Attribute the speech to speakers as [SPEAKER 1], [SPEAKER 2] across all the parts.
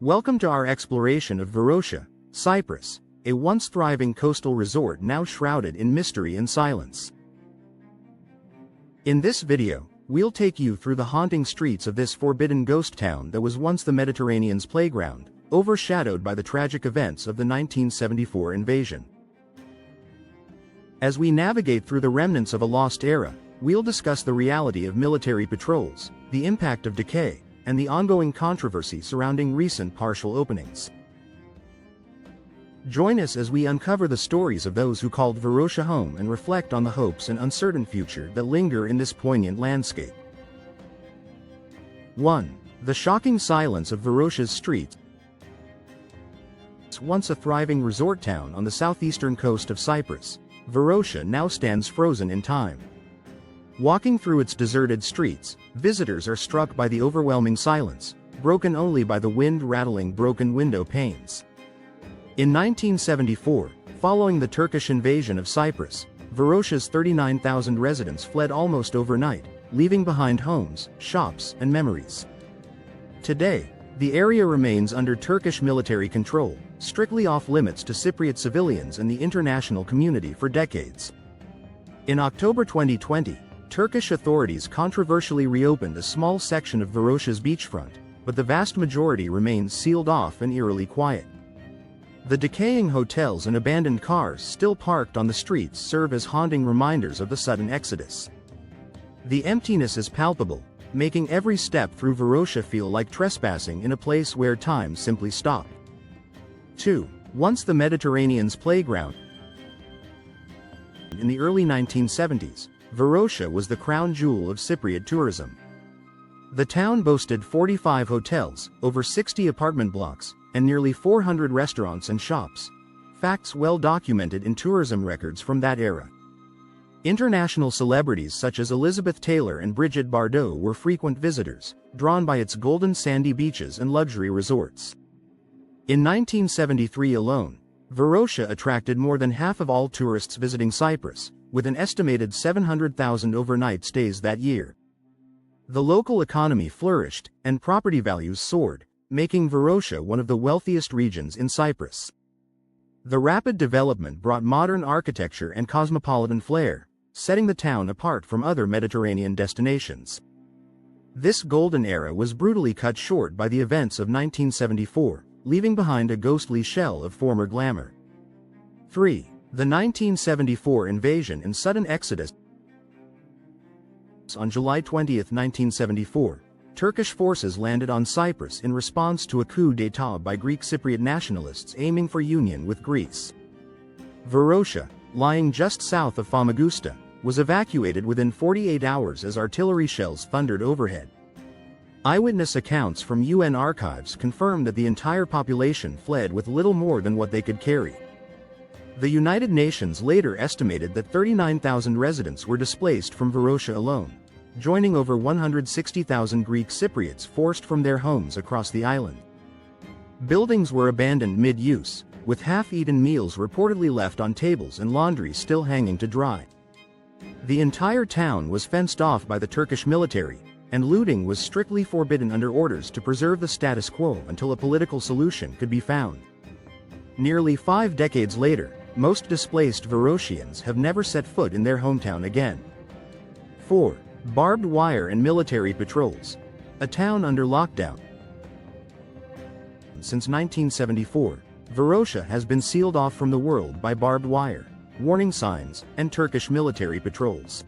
[SPEAKER 1] Welcome to our exploration of Varosha, Cyprus, a once thriving coastal resort now shrouded in mystery and silence. In this video, we'll take you through the haunting streets of this forbidden ghost town that was once the Mediterranean's playground, overshadowed by the tragic events of the 1974 invasion. As we navigate through the remnants of a lost era, we'll discuss the reality of military patrols, the impact of decay, and the ongoing controversy surrounding recent partial openings. Join us as we uncover the stories of those who called Varosha home and reflect on the hopes and uncertain future that linger in this poignant landscape. 1. The shocking silence of Varosha's streets. Once a thriving resort town on the southeastern coast of Cyprus, Varosha now stands frozen in time. Walking through its deserted streets, visitors are struck by the overwhelming silence, broken only by the wind rattling broken window panes. In 1974, following the Turkish invasion of Cyprus, Varosha's 39,000 residents fled almost overnight, leaving behind homes, shops, and memories. Today, the area remains under Turkish military control, strictly off-limits to Cypriot civilians and the international community for decades. In October 2020, Turkish authorities controversially reopened a small section of Varosha's beachfront, but the vast majority remains sealed off and eerily quiet. The decaying hotels and abandoned cars still parked on the streets serve as haunting reminders of the sudden exodus. The emptiness is palpable, making every step through Varosha feel like trespassing in a place where time simply stopped. 2. Once the Mediterranean's playground. In the early 1970s, Varosha was the crown jewel of Cypriot tourism. The town boasted 45 hotels, over 60 apartment blocks, and nearly 400 restaurants and shops, facts well documented in tourism records from that era. International celebrities such as Elizabeth Taylor and Brigitte Bardot were frequent visitors, drawn by its golden sandy beaches and luxury resorts. In 1973 alone, Varosha attracted more than half of all tourists visiting Cyprus, with an estimated 700,000 overnight stays that year. The local economy flourished, and property values soared, making Varosha one of the wealthiest regions in Cyprus. The rapid development brought modern architecture and cosmopolitan flair, setting the town apart from other Mediterranean destinations. This golden era was brutally cut short by the events of 1974, leaving behind a ghostly shell of former glamour. 3. The 1974 invasion and sudden exodus. On July 20, 1974, Turkish forces landed on Cyprus in response to a coup d'état by Greek Cypriot nationalists aiming for union with Greece. Varosha, lying just south of Famagusta, was evacuated within 48 hours as artillery shells thundered overhead. Eyewitness accounts from UN archives confirm that the entire population fled with little more than what they could carry. The United Nations later estimated that 39,000 residents were displaced from Varosha alone, joining over 160,000 Greek Cypriots forced from their homes across the island. Buildings were abandoned mid-use, with half-eaten meals reportedly left on tables and laundry still hanging to dry. The entire town was fenced off by the Turkish military, and looting was strictly forbidden under orders to preserve the status quo until a political solution could be found. Nearly 5 decades later, most displaced Varoshians have never set foot in their hometown again. 4. Barbed wire and military patrols. A town under lockdown. Since 1974, Varosha has been sealed off from the world by barbed wire, warning signs, and Turkish military patrols.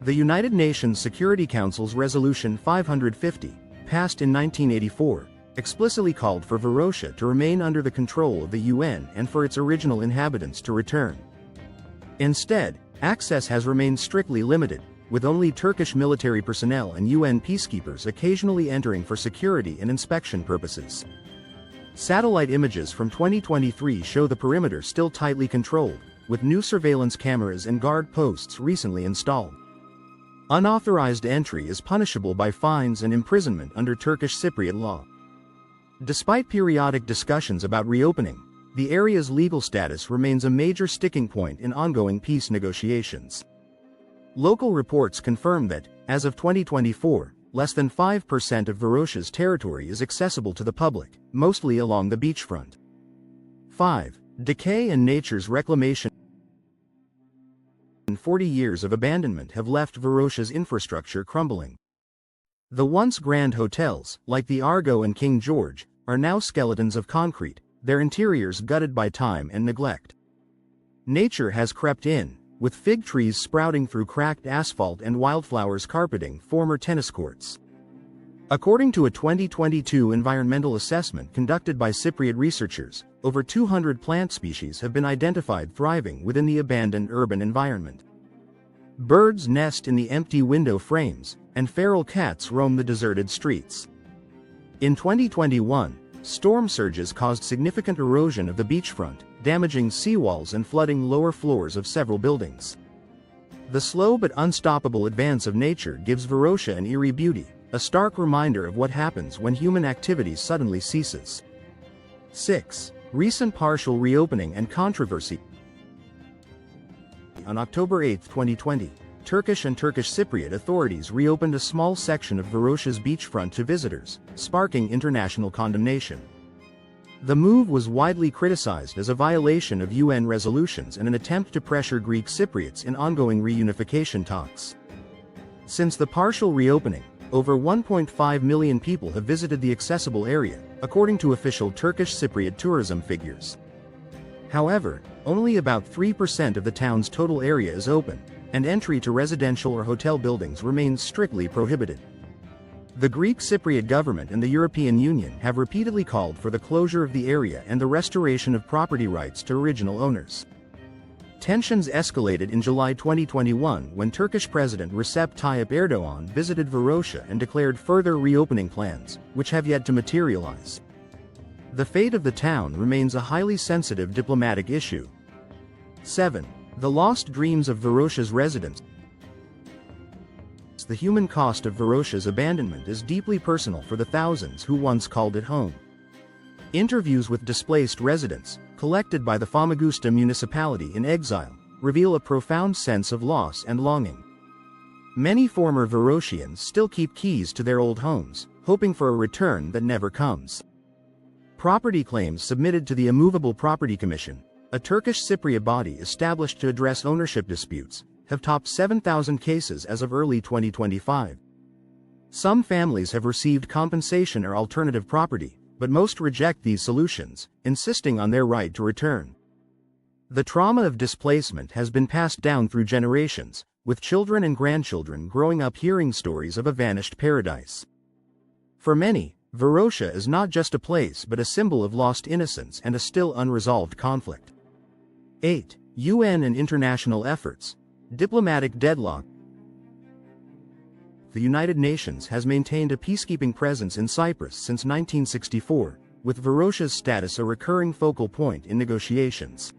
[SPEAKER 1] The United Nations Security Council's Resolution 550, passed in 1984, explicitly called for Varosha to remain under the control of the UN and for its original inhabitants to return. Instead, access has remained strictly limited, with only Turkish military personnel and UN peacekeepers occasionally entering for security and inspection purposes. Satellite images from 2023 show the perimeter still tightly controlled, with new surveillance cameras and guard posts recently installed. Unauthorized entry is punishable by fines and imprisonment under Turkish Cypriot law. Despite periodic discussions about reopening, the area's legal status remains a major sticking point in ongoing peace negotiations. Local reports confirm that, as of 2024, less than 5% of Varosha's territory is accessible to the public, mostly along the beachfront. 5. Decay and nature's reclamation. 40 years of abandonment have left Varosha's infrastructure crumbling. The once grand hotels, like the Argo and King George, are now skeletons of concrete, their interiors gutted by time and neglect. Nature has crept in, with fig trees sprouting through cracked asphalt and wildflowers carpeting former tennis courts. According to a 2022 environmental assessment conducted by Cypriot researchers, over 200 plant species have been identified thriving within the abandoned urban environment. Birds nest in the empty window frames, and feral cats roam the deserted streets. In 2021, storm surges caused significant erosion of the beachfront, damaging seawalls and flooding lower floors of several buildings. The slow but unstoppable advance of nature gives Varosha an eerie beauty, a stark reminder of what happens when human activity suddenly ceases. 6. Recent partial reopening and controversy. On October 8, 2020, Turkish and Turkish Cypriot authorities reopened a small section of Varosha's beachfront to visitors, sparking international condemnation. The move was widely criticized as a violation of UN resolutions and an attempt to pressure Greek Cypriots in ongoing reunification talks. Since the partial reopening, over 1.5 million people have visited the accessible area, according to official Turkish Cypriot tourism figures. However, only about 3% of the town's total area is open, and entry to residential or hotel buildings remains strictly prohibited. The Greek Cypriot government and the European Union have repeatedly called for the closure of the area and the restoration of property rights to original owners. Tensions escalated in July 2021 when Turkish President Recep Tayyip Erdogan visited Varosha and declared further reopening plans, which have yet to materialize. The fate of the town remains a highly sensitive diplomatic issue. 7. The lost dreams of Varosha's residents. The human cost of Varosha's abandonment is deeply personal for the thousands who once called it home. Interviews with displaced residents, collected by the Famagusta municipality in exile, reveal a profound sense of loss and longing. Many former Varoshians still keep keys to their old homes, hoping for a return that never comes. Property claims submitted to the Immovable Property Commission, a Turkish Cypriot body established to address ownership disputes, have topped 7,000 cases as of early 2025. Some families have received compensation or alternative property, but most reject these solutions, insisting on their right to return. The trauma of displacement has been passed down through generations, with children and grandchildren growing up hearing stories of a vanished paradise. For many, Varosha is not just a place but a symbol of lost innocence and a still unresolved conflict. 8. UN and international efforts. Diplomatic deadlock. The United Nations has maintained a peacekeeping presence in Cyprus since 1964, with Varosha's status a recurring focal point in negotiations.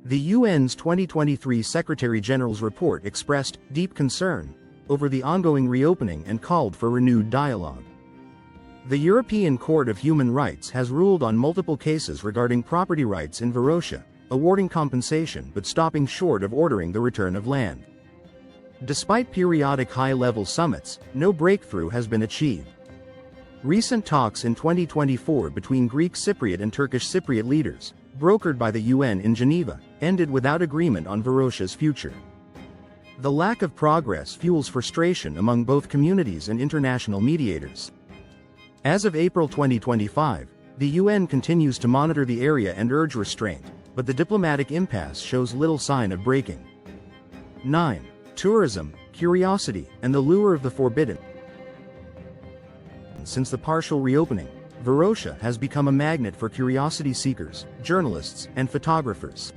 [SPEAKER 1] The UN's 2023 Secretary-General's report expressed deep concern over the ongoing reopening and called for renewed dialogue. The European Court of Human Rights has ruled on multiple cases regarding property rights in Varosha, awarding compensation but stopping short of ordering the return of land. Despite periodic high-level summits, no breakthrough has been achieved. Recent talks in 2024 between Greek Cypriot and Turkish Cypriot leaders, brokered by the UN in Geneva, ended without agreement on Varosha's future. The lack of progress fuels frustration among both communities and international mediators. As of April 2025, the UN continues to monitor the area and urge restraint, but the diplomatic impasse shows little sign of breaking. 9. Tourism, curiosity, and the lure of the forbidden. Since the partial reopening, Varosha has become a magnet for curiosity seekers, journalists, and photographers.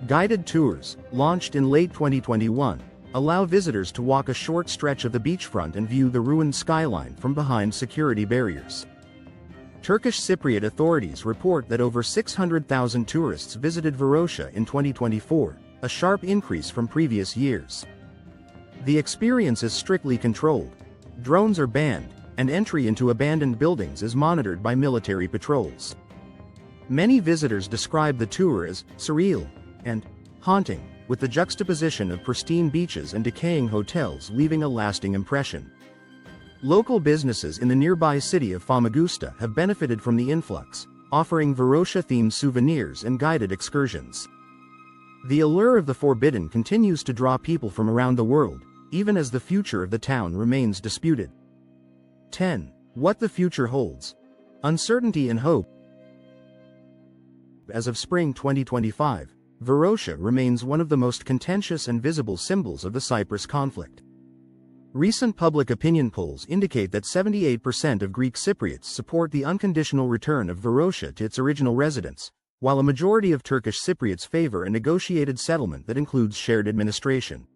[SPEAKER 1] Guided tours, launched in late 2021, allow visitors to walk a short stretch of the beachfront and view the ruined skyline from behind security barriers. Turkish Cypriot authorities report that over 600,000 tourists visited Varosha in 2024, a sharp increase from previous years. The experience is strictly controlled. Drones are banned, and entry into abandoned buildings is monitored by military patrols. Many visitors describe the tour as surreal and haunting, with the juxtaposition of pristine beaches and decaying hotels leaving a lasting impression. Local businesses in the nearby city of Famagusta have benefited from the influx, offering Varosha-themed souvenirs and guided excursions. The allure of the forbidden continues to draw people from around the world, even as the future of the town remains disputed. 10. What the future holds. Uncertainty and hope. As of spring 2025, Varosha remains one of the most contentious and visible symbols of the Cyprus conflict. Recent public opinion polls indicate that 78% of Greek Cypriots support the unconditional return of Varosha to its original residence, while a majority of Turkish Cypriots favor a negotiated settlement that includes shared administration.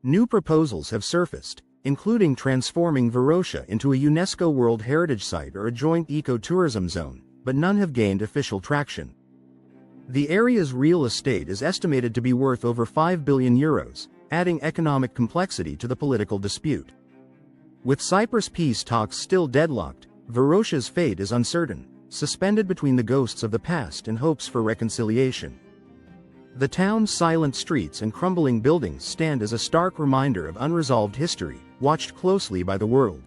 [SPEAKER 1] New proposals have surfaced, including transforming Varosha into a UNESCO World Heritage Site or a joint eco-tourism zone, but none have gained official traction. The area's real estate is estimated to be worth over €5 billion, adding economic complexity to the political dispute. With Cyprus peace talks still deadlocked, Varosha's fate is uncertain, suspended between the ghosts of the past and hopes for reconciliation. The town's silent streets and crumbling buildings stand as a stark reminder of unresolved history, watched closely by the world.